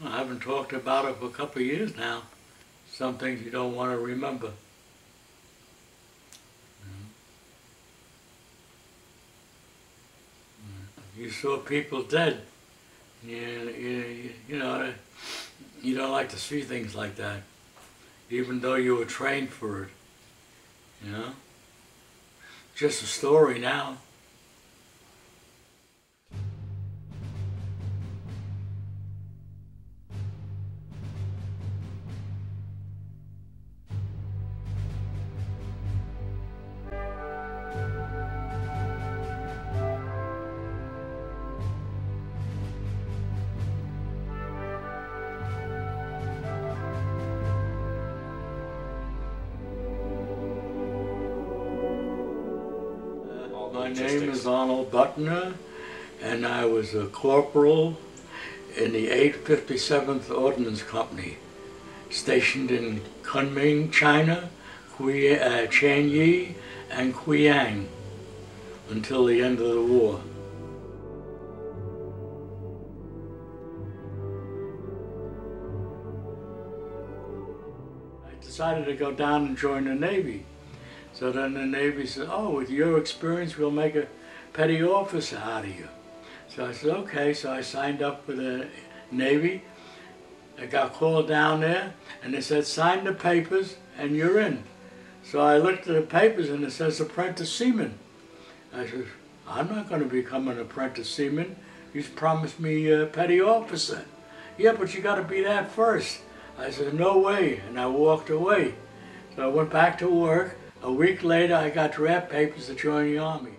I haven't talked about it for a couple of years now. Some things you don't want to remember. You saw people dead. You know, you don't like to see things like that, even though you were trained for it. You know, just a story now. My name is Arnold Buttner, and I was a corporal in the 857th Ordnance Company, stationed in Kunming, China, Tianyi, and Quyang until the end of the war. I decided to go down and join the Navy. So then the Navy said, oh, with your experience, we'll make a petty officer out of you. So I said, okay. So I signed up for the Navy. I got called down there, and they said, sign the papers, and you're in. So I looked at the papers, and it says apprentice seaman. I said, I'm not going to become an apprentice seaman. You promised me a petty officer. Yeah, but you got to be that first. I said, no way, and I walked away. So I went back to work. A week later, I got draft papers to join the Army.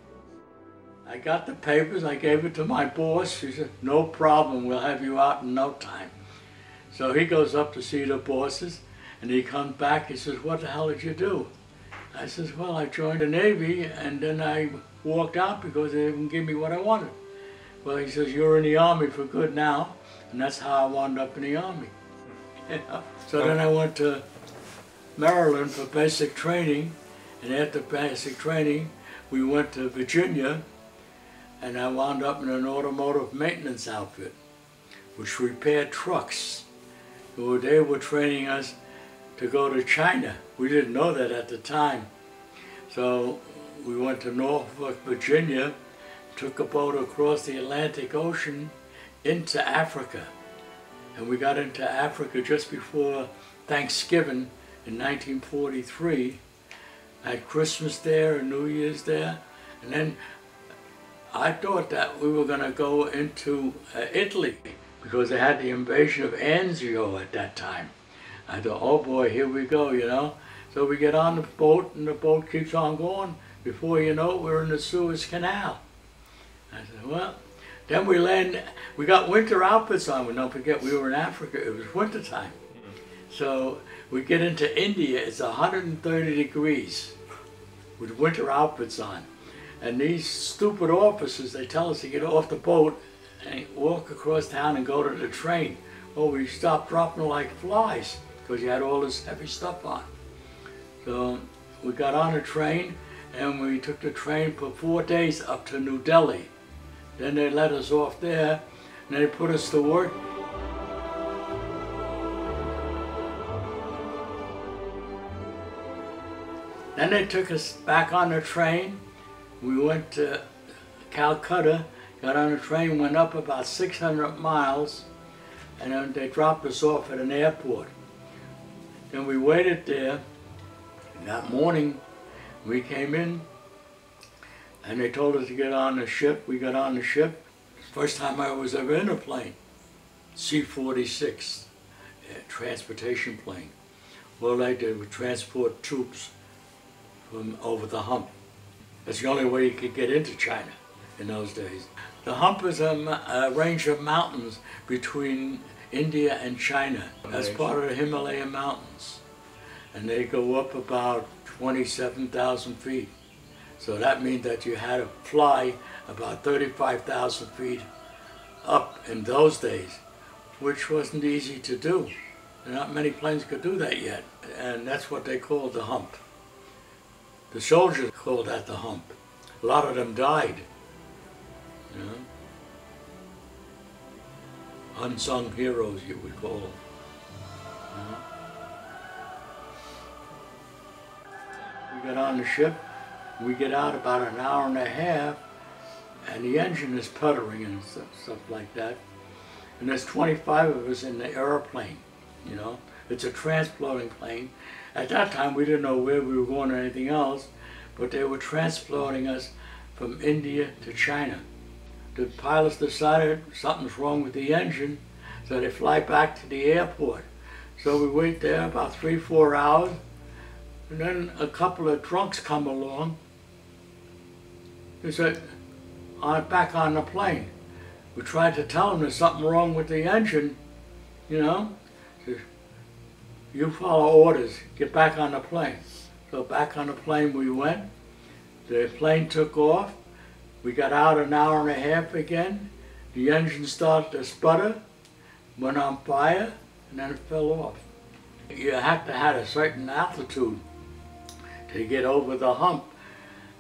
I got the papers, I gave it to my boss. He said, no problem, we'll have you out in no time. So he goes up to see the bosses, and he comes back, he says, what the hell did you do? I says, well, I joined the Navy, and then I walked out because they didn't give me what I wanted. Well, he says, you're in the Army for good now, and that's how I wound up in the Army. So then I went to Maryland for basic training. And after basic training, we went to Virginia, and I wound up in an automotive maintenance outfit, which repaired trucks. They were training us to go to China. We didn't know that at the time. So we went to Norfolk, Virginia, took a boat across the Atlantic Ocean into Africa. And we got into Africa just before Thanksgiving in 1943. Had Christmas there and New Year's there, and then I thought that we were going to go into Italy because they had the invasion of Anzio at that time. I thought, oh boy, here we go, you know. So we get on the boat, and the boat keeps on going. Before you know it, we're in the Suez Canal. I said, well, then we land. We got winter outfits on. But don't forget, we were in Africa. It was winter time. So we get into India, it's 130 degrees with winter outfits on. And these stupid officers, they tell us to get off the boat and walk across town and go to the train. Well, we stopped dropping like flies because you had all this heavy stuff on. So we got on a train, and we took the train for 4 days up to New Delhi. Then they let us off there, and they put us to work. Then they took us back on the train. We went to Calcutta, got on the train, went up about 600 miles, and then they dropped us off at an airport. Then we waited there, and that morning we came in, and they told us to get on the ship. We got on the ship. First time I was ever in a plane, C-46, a transportation plane. Well, they did would transport troops from over the hump. That's the only way you could get into China in those days. The hump is a range of mountains between India and China. That's part of the Himalayan mountains. And they go up about 27,000 feet. So that means that you had to fly about 35,000 feet up in those days, which wasn't easy to do. Not many planes could do that yet. And that's what they called the hump. The soldiers called that the hump. A lot of them died. You know? unsung heroes, you would call them. We got on the ship, we get out about an hour and a half, and the engine is puttering and stuff like that. And there's 25 of us in the airplane, you know. It's a transporting plane. At that time, we didn't know where we were going or anything else, but they were transporting us from India to China. The pilots decided something's wrong with the engine, so they fly back to the airport. So we wait there about 3-4 hours, and then a couple of drunks come along. They said, back on the plane. We tried to tell them there's something wrong with the engine, you know. You follow orders, get back on the plane. So back on the plane we went. The plane took off. We got out an hour and a half again. The engine started to sputter, went on fire, and then it fell off. You had to have a certain altitude to get over the hump.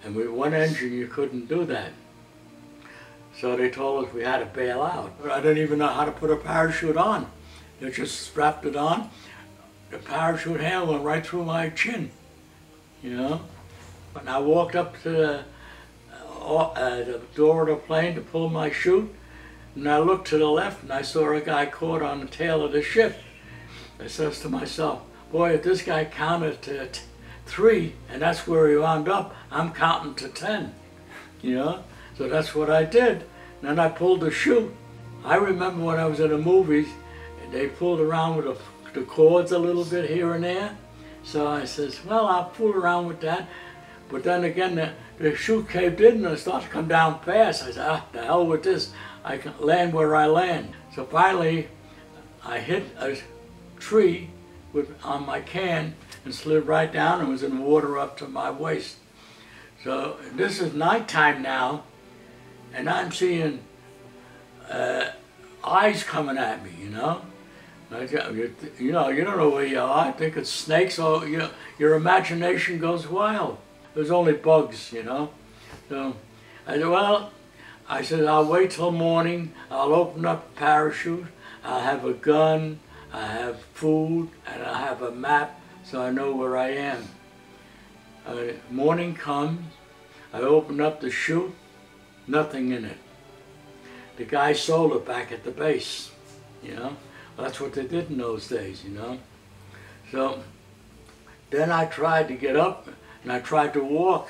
And with one engine you couldn't do that. So they told us we had to bail out. I didn't even know how to put a parachute on. They just strapped it on. The parachute handle went right through my chin, you know. And I walked up to the door of the plane to pull my chute, and I looked to the left and I saw a guy caught on the tail of the ship. I says to myself, boy, if this guy counted to 3 and that's where he wound up, I'm counting to 10, you know. So that's what I did. And then I pulled the chute. I remember when I was in the movies, they pulled around with the cords a little bit here and there. So I says, well, I'll fool around with that. But then again, the chute caved in and it started to come down fast. I said, the hell with this. I can land where I land. So finally, I hit a tree on my can and slid right down and was in water up to my waist. So this is nighttime now, and I'm seeing eyes coming at me, you know. You know, you don't know where you are. I think it's snakes, or your imagination goes wild. There's only bugs, you know. So I said, well, I'll wait till morning. I'll open up a parachute. I'll have a gun. I have food, and I have a map, so I know where I am. Morning comes. I open up the chute. Nothing in it. The guy sold it back at the base, you know. Well, that's what they did in those days, you know. So then I tried to get up and I tried to walk,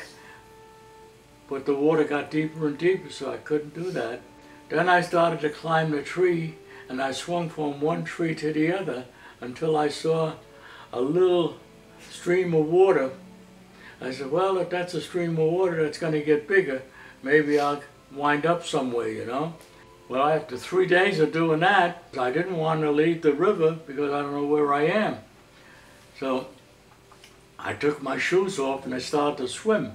but the water got deeper and deeper, so I couldn't do that. Then I started to climb the tree, and I swung from one tree to the other until I saw a little stream of water. I said, well, if that's a stream of water that's going to get bigger, maybe I'll wind up somewhere, you know. Well, after 3 days of doing that, I didn't want to leave the river because I don't know where I am. So I took my shoes off and I started to swim.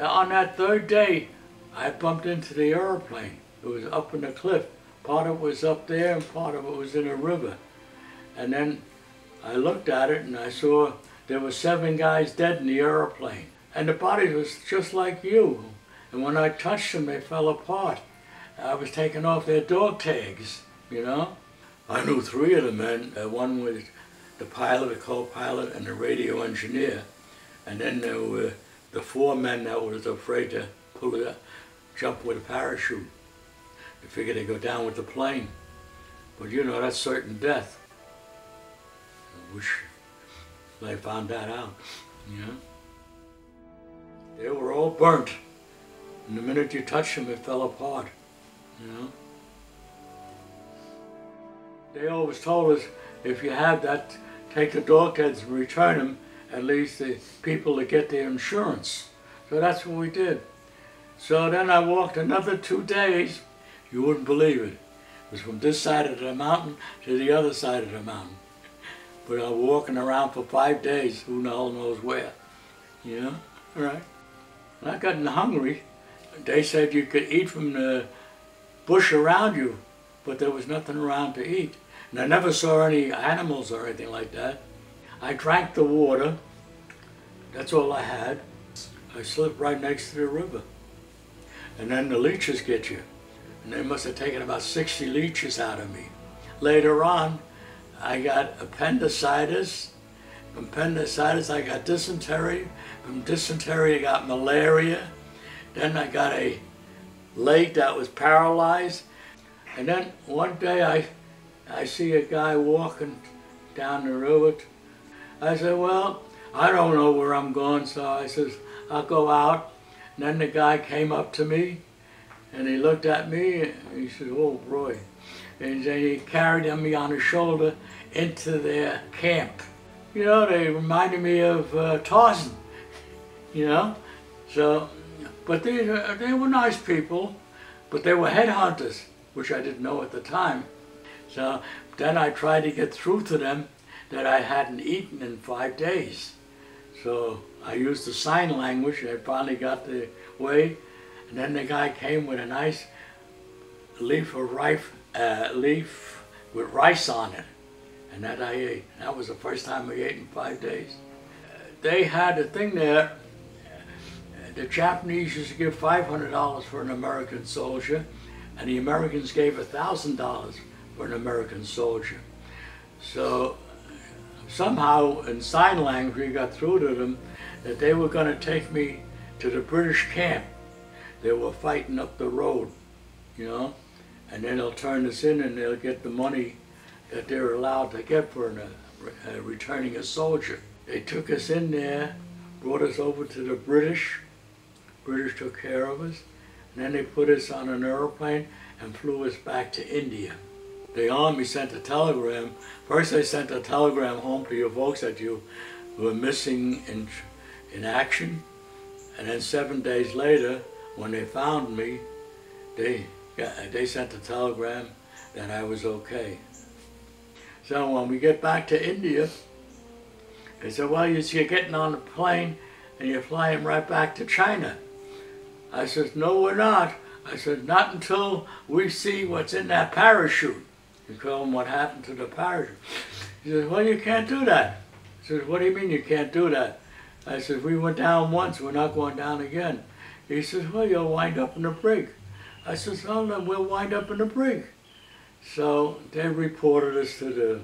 On that 3rd day, I bumped into the airplane. It was up in the cliff. Part of it was up there and part of it was in a river. And then I looked at it and I saw there were 7 guys dead in the airplane. And the bodies was just like you. And when I touched them, they fell apart. I was taking off their dog tags, you know. I knew 3 of the men. One was the pilot, the co-pilot, and the radio engineer. And then there were the 4 men that was afraid to jump with a parachute. They figured they'd go down with the plane. But you know, that's certain death. I wish they found that out, you know. They were all burnt. And the minute you touched them, it fell apart. You know? They always told us, if you have that, take the dog tags and return them, at least the people to get their insurance. So that's what we did. So then I walked another 2 days. You wouldn't believe it. It was from this side of the mountain to the other side of the mountain. But I was walking around for 5 days, who the hell knows where. You know? All right. When I got hungry, they said you could eat from the bush around you, but there was nothing around to eat. And I never saw any animals or anything like that. I drank the water. That's all I had. I slept right next to the river. And then the leeches get you. And they must have taken about 60 leeches out of me. later on, I got appendicitis. From appendicitis, I got dysentery. From dysentery, I got malaria. Then I got a leg that was paralyzed. And then one day I see a guy walking down the road. I said, well, I don't know where I'm going, so I says, I'll go out. And then the guy came up to me, and he looked at me, and he said, oh boy. And then he carried me on his shoulder into their camp. You know, they reminded me of Tarzan, you know. So, but they were nice people, but they were headhunters, which I didn't know at the time. So then I tried to get through to them that I hadn't eaten in 5 days. So I used the sign language. I finally got the way, and then the guy came with a nice leaf of leaf with rice on it, and that I ate. That was the first time I ate in 5 days. They had a thing there. The Japanese used to give $500 for an American soldier, and the Americans gave $1,000 for an American soldier. So somehow in sign language we got through to them that they were going to take me to the British camp. They were fighting up the road, you know, and then they'll turn us in and they'll get the money that they're allowed to get for returning a soldier. They took us in there, brought us over to the British. British took care of us, and then they put us on an airplane and flew us back to India. The Army sent a telegram. First they sent a telegram home to your folks that you were missing in action, and then 7 days later, when they found me, they sent a telegram that I was okay. So when we get back to India, they said, well, you're getting on a plane and you're flying right back to China. I said, no, we're not. I said, not until we see what's in that parachute. You tell them what happened to the parachute. He said, well, you can't do that. I said, what do you mean you can't do that? I said, we went down once, we're not going down again. He says, well, you'll wind up in the brig. I said, well, then we'll wind up in the brig. So they reported us to the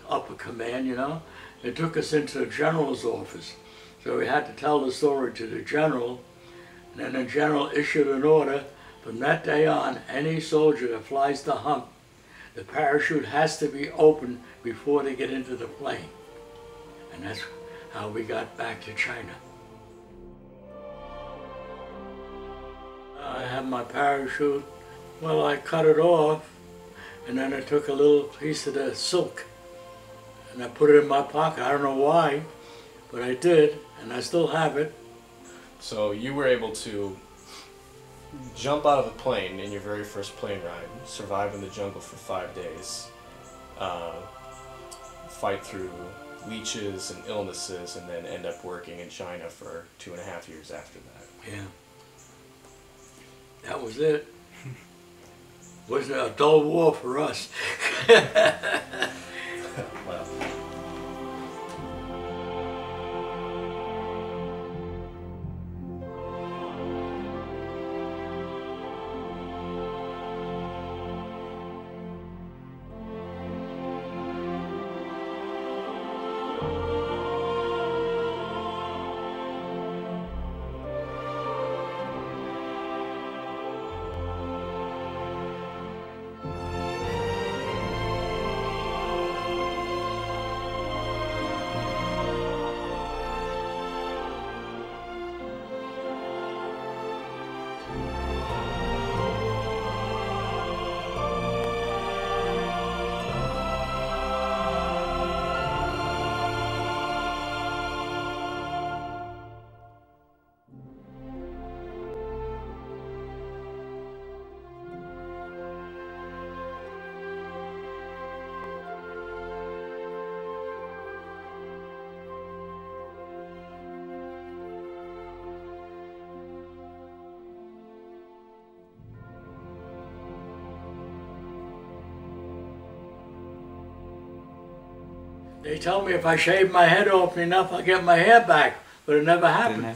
upper command, you know. They took us into the general's office. So we had to tell the story to the general, and then the general issued an order. From that day on, any soldier that flies the hump, the parachute has to be open before they get into the plane. And that's how we got back to China. I had my parachute. Well, I cut it off, and then I took a little piece of the silk, and I put it in my pocket. I don't know why, but I did, and I still have it. So you were able to jump out of a plane in your very first plane ride, survive in the jungle for 5 days, fight through leeches and illnesses, and then end up working in China for 2.5 years after that. Yeah. That was it. Wasn't a dull war for us. Well. They told me if I shaved my head off enough, I'll get my hair back, but it never happened.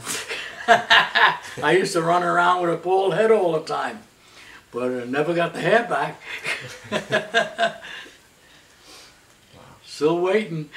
I used to run around with a bald head all the time, but I never got the hair back. Still waiting.